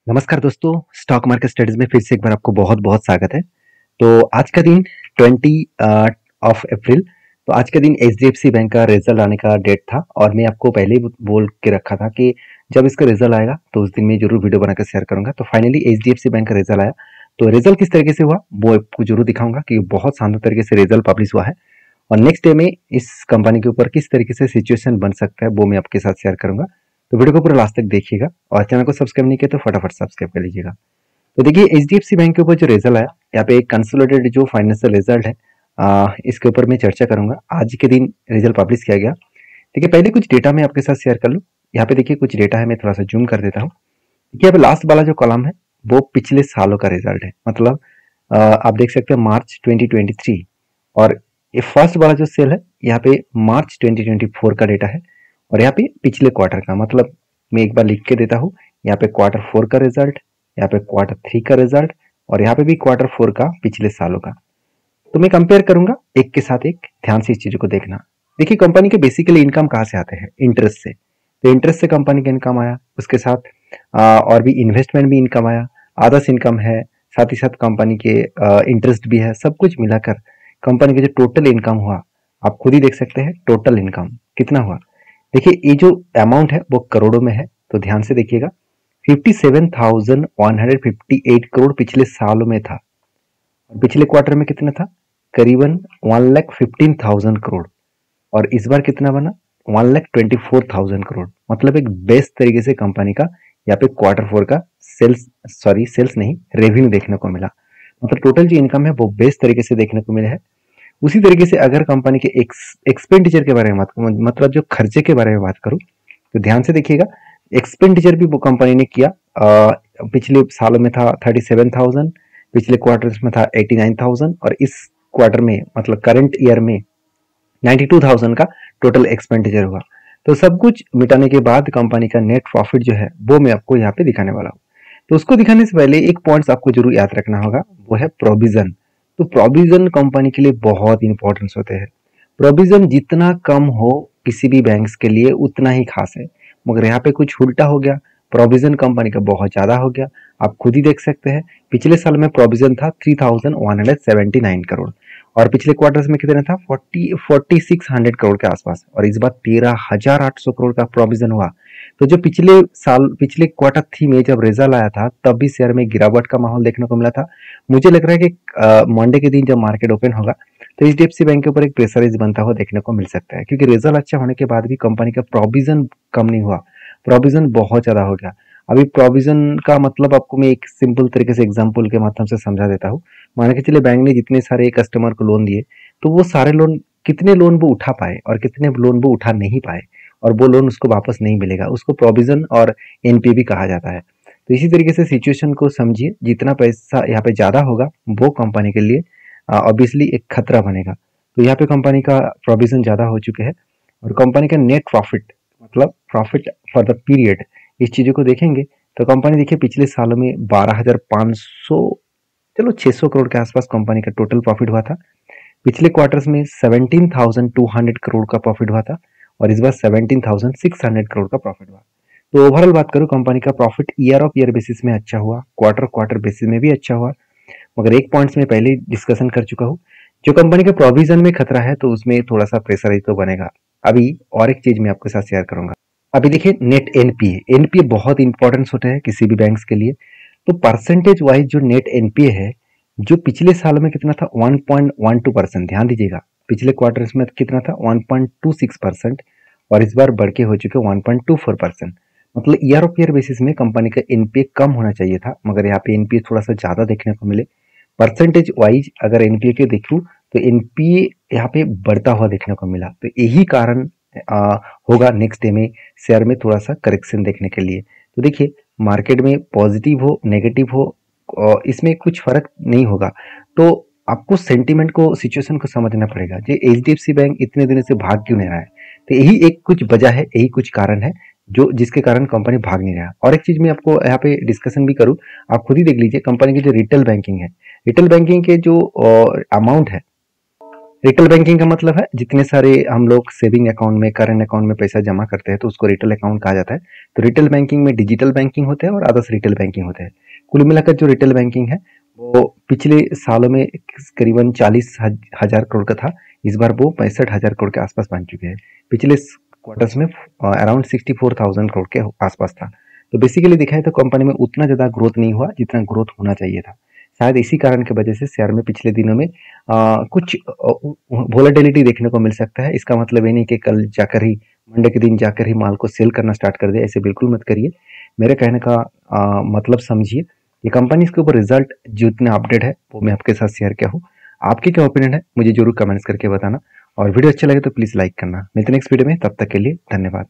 नमस्कार दोस्तों, stock market studies में फिर से एक बार आपको बहुत बहुत स्वागत है। तो आज का दिन 20 अप्रैल। तो आज का दिन एचडीएफसी बैंक का रिजल्ट आने का डेट था और मैं आपको पहले ही बोल के रखा था कि जब इसका रिजल्ट आएगा तो उस दिन मैं जरूर वीडियो बनाकर शेयर करूंगा। तो फाइनली एचडीएफसी बैंक का रिजल्ट आया। तो रिजल्ट किस तरीके से हुआ वो आपको जरूर दिखाऊंगा कि बहुत शानदार तरीके से रिजल्ट पब्लिश हुआ है और नेक्स्ट डे में इस कंपनी के ऊपर किस तरीके से सिचुएशन बन सकता है वो मैं आपके साथ शेयर करूंगा। तो वीडियो को पूरा लास्ट तक देखिएगा और चैनल को सब्सक्राइब नहीं किया तो फटाफट सब्सक्राइब कर लीजिएगा। तो देखिए एचडीएफसी बैंक के ऊपर जो रिजल्ट आया, यहाँ पे एक कंसोलिडेटेड जो फाइनेंशियल रिजल्ट है, इसके ऊपर मैं चर्चा करूंगा। आज के दिन रिजल्ट पब्लिश किया गया। देखिए पहले कुछ डेटा मैं आपके साथ शेयर कर लूँ। यहाँ पे देखिए कुछ डेटा है, मैं थोड़ा सा जूम कर देता हूँ। देखिए यहाँ पे लास्ट वाला जो कॉलम है वो पिछले सालों का रिजल्ट है, मतलब आप देख सकते हैं मार्च 2023 और ये फर्स्ट वाला जो सेल है यहाँ पे मार्च 2024 का डेटा है और यहाँ पे पिछले क्वार्टर का, मतलब मैं एक बार लिख के देता हूँ। यहाँ पे क्वार्टर 4 का रिजल्ट, यहाँ पे क्वार्टर 3 का रिजल्ट और यहाँ पे भी क्वार्टर 4 का पिछले सालों का। तो मैं कंपेयर करूंगा एक के साथ एक, ध्यान से इस चीजों को देखना। देखिए कंपनी के बेसिकली इनकम कहाँ से आते हैं? इंटरेस्ट से। तो इंटरेस्ट से कंपनी का इनकम आया, उसके साथ और भी इन्वेस्टमेंट भी इनकम आया, अदर्स इनकम है, साथ ही साथ कंपनी के इंटरेस्ट भी है। सब कुछ मिलाकर कंपनी का जो टोटल इनकम हुआ, आप खुद ही देख सकते हैं टोटल इनकम कितना हुआ। देखिए ये जो अमाउंट है वो करोड़ों में है, तो ध्यान से देखिएगा। 57,158 करोड़ पिछले सालों में था और पिछले क्वार्टर में कितना था? करीबन 1,15,000 करोड़। और इस बार कितना बना? 1,24,000 करोड़। मतलब एक बेस्ट तरीके से कंपनी का यहाँ पे क्वार्टर 4 का सेल्स नहीं, रेवेन्यू देखने को मिला। मतलब टोटल जो इनकम है वो बेस्ट तरीके से देखने को मिला है। उसी तरीके से अगर कंपनी के एक्सपेंडिचर के बारे में बात करूँ, मतलब जो खर्चे के बारे में बात करूँ, तो ध्यान से देखिएगा। एक्सपेंडिचर भी वो कंपनी ने किया। पिछले सालों में था 37,000, पिछले क्वार्टर्स में था 89,000 और इस क्वार्टर में मतलब करंट ईयर में 92,000 का टोटल एक्सपेंडिचर हुआ। तो सब कुछ मिटाने के बाद कंपनी का नेट प्रॉफिट जो है वो मैं आपको यहाँ पे दिखाने वाला हूँ। तो उसको दिखाने से पहले एक पॉइंट्स आपको जरूर याद रखना होगा, वो है प्रोविजन। तो प्रोविजन कंपनी के लिए बहुत इंपॉर्टेंस होते हैं। प्रोविजन जितना कम हो किसी भी बैंक्स के लिए उतना ही खास है, मगर यहाँ पे कुछ उल्टा हो गया। प्रोविजन कंपनी का बहुत ज्यादा हो गया। आप खुद ही देख सकते हैं पिछले साल में प्रोविजन था 3,179 करोड़ और पिछले क्वार्टर्स में कितना था? 4600 करोड़ के आसपास और इस बार 13,800 करोड़ का प्रोविजन हुआ। तो जो पिछले क्वार्टर 3 में जब रिजल्ट आया था तब भी शेयर में गिरावट का माहौल देखने को मिला था। मुझे लग रहा है कि मंडे के दिन जब मार्केट ओपन होगा तो एचडीएफसी बैंक के ऊपर एक प्रेशराइज बनता हुआ देखने को मिल सकता है, क्योंकि रिजल्ट अच्छा होने के बाद भी कंपनी का प्रोविजन कम नहीं हुआ, प्रोविजन बहुत ज्यादा हो गया। अभी प्रोविजन का मतलब आपको मैं एक सिंपल तरीके से एग्जांपल के माध्यम से समझा देता हूँ। मान के चलिए बैंक ने जितने सारे कस्टमर को लोन दिए, तो वो सारे लोन, कितने लोन वो उठा पाए और कितने लोन वो उठा नहीं पाए और वो लोन उसको वापस नहीं मिलेगा, उसको प्रोविजन और एनपीए भी कहा जाता है। तो इसी तरीके से सिचुएशन को समझिए, जितना पैसा यहाँ पे ज्यादा होगा वो कंपनी के लिए ऑब्वियसली एक खतरा बनेगा। तो यहाँ पे कंपनी का प्रोविजन ज्यादा हो चुके हैं और कंपनी का नेट प्रॉफिट, मतलब प्रॉफिट फॉर द पीरियड, इस चीजों को देखेंगे तो कंपनी देखिए पिछले सालों में 12,500, चलो 600 करोड़ के आसपास कंपनी का टोटल प्रॉफिट हुआ था। पिछले क्वार्टर्स में 17,200 करोड़ का प्रॉफिट हुआ था और इस बार 17,600 करोड़ का प्रॉफिट हुआ। तो ओवरऑल बात करूं, कंपनी का profit year of year basis में अच्छा हुआ, क्वार्टर क्वार्टर बेसिस में भी अच्छा हुआ। मगर एक पॉइंट्स में पहले डिस्कशन कर चुका हूँ, जो कंपनी के प्रोविजन में खतरा है तो उसमें थोड़ा सा प्रेशर तो बनेगा। अभी और एक चीज मैं आपके साथ शेयर करूंगा। अभी देखिए नेट एनपीए, एनपीए बहुत इंपॉर्टेंस होता है किसी भी बैंक्स के लिए। तो परसेंटेज वाइज जो नेट एनपीए है, जो पिछले साल में कितना था? 1.12%। ध्यान दीजिएगा, पिछले क्वार्टर्स में कितना था? 1.26% और इस बार बढ़ के हो चुके 1.24%। मतलब ईयर ऑफ ईयर बेसिस में कंपनी का एनपीए कम होना चाहिए था, मगर यहाँ पे एनपीए थोड़ा सा ज्यादा देखने को मिले। परसेंटेज वाइज अगर एनपीए के देखूं तो एनपीए यहाँ पे बढ़ता हुआ देखने को मिला। तो यही कारण होगा नेक्स्ट डे में शेयर में थोड़ा सा करेक्शन देखने के लिए। तो देखिए मार्केट में पॉजिटिव हो नेगेटिव हो, इसमें कुछ फर्क नहीं होगा। तो आपको सेंटीमेंट को, सिचुएशन को समझना पड़ेगा। जो एचडीएफसी बैंक इतने दिनों से भाग क्यों नहीं रहा है, तो यही एक कुछ वजह है, यही कुछ कारण है जो जिसके कारण कंपनी भाग नहीं रहा। और एक चीज मैं आपको यहाँ पे डिस्कशन भी करूँ, आप खुद ही देख लीजिए कंपनी की जो रिटेल बैंकिंग है, रिटेल बैंकिंग के जो अमाउंट है रिटेल बैंकिंग का मतलब है जितने सारे हम लोग सेविंग अकाउंट में, करंट अकाउंट में पैसा जमा करते हैं तो उसको रिटेल अकाउंट कहा जाता है। तो रिटेल बैंकिंग में डिजिटल बैंकिंग होते हैं और अदर्स रिटेल बैंकिंग होते हैं। कुल मिलाकर जो रिटेल बैंकिंग है वो पिछले सालों में करीबन 40,000 करोड़ का था। इस बार वो 65,000 करोड़ के आसपास बन चुके हैं। पिछले क्वार्टर्स में अराउंड 64,000 करोड़ के आसपास था। तो बेसिकली देखा है तो कंपनी में उतना ज़्यादा ग्रोथ नहीं हुआ जितना ग्रोथ होना चाहिए था। शायद इसी कारण की वजह से शेयर में पिछले दिनों में कुछ वोलेटिलिटी देखने को मिल सकता है। इसका मतलब ये नहीं कि कल जाकर ही, मंडे के दिन जाकर ही माल को सेल करना स्टार्ट कर दे, ऐसे बिल्कुल मत करिए। मेरे कहने का मतलब समझिए। ये कंपनी के ऊपर रिजल्ट जितना अपडेट है वो मैं आपके साथ शेयर किया हूँ। आपके क्या ओपिनियन है मुझे जरूर कमेंट्स करके बताना, और वीडियो अच्छा लगे तो प्लीज़ लाइक करना। मिलते हैं नेक्स्ट वीडियो में, तब तक के लिए धन्यवाद।